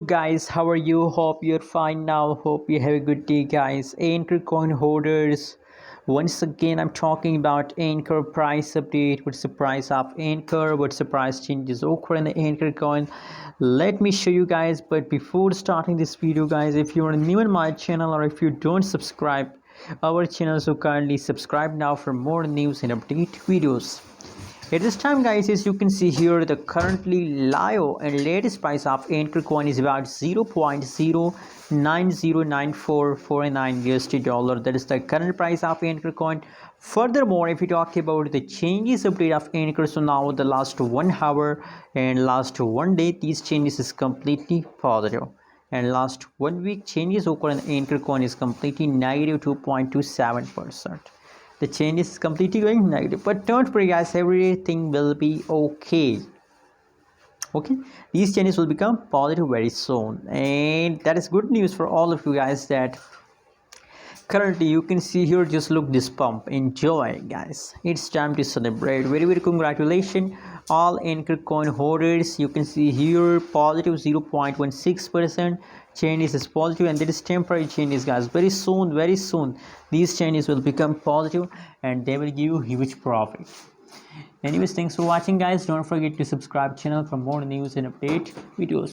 Guys, how are you? Hope you're fine now. Hope you have a good day, guys. Anchor coin holders, once again I'm talking about Anchor price update. What's the price of Anchor? What's the price changes occur in the Anchor coin? Let me show you guys. But before starting this video, guys, if you are new in my channel or if you don't subscribe our channel, so kindly subscribe now for more news and update videos. At this time, guys, as you can see here, the currently live and latest price of Ankr coin is about 0.0909449 USD dollar. That is the current price of Ankr coin. Furthermore, if you talk about the changes update of Ankr, so now the last 1 hour and last 1 day, these changes is completely positive. And last 1 week changes occur in Ankr coin is completely negative 2.27%. The change is completely going negative, but don't worry, guys, everything will be okay. These changes will become positive very soon, and that is good news for all of you guys. That currently you can see here, just look this pump, enjoy, guys. It's time to celebrate. Very congratulations all Anchor coin holders. You can see here positive 0.16%. Changes is positive, and that is temporary changes, guys. Very soon these changes will become positive and they will give you huge profit. Anyways, thanks for watching, guys. Don't forget to subscribe channel for more news and update videos.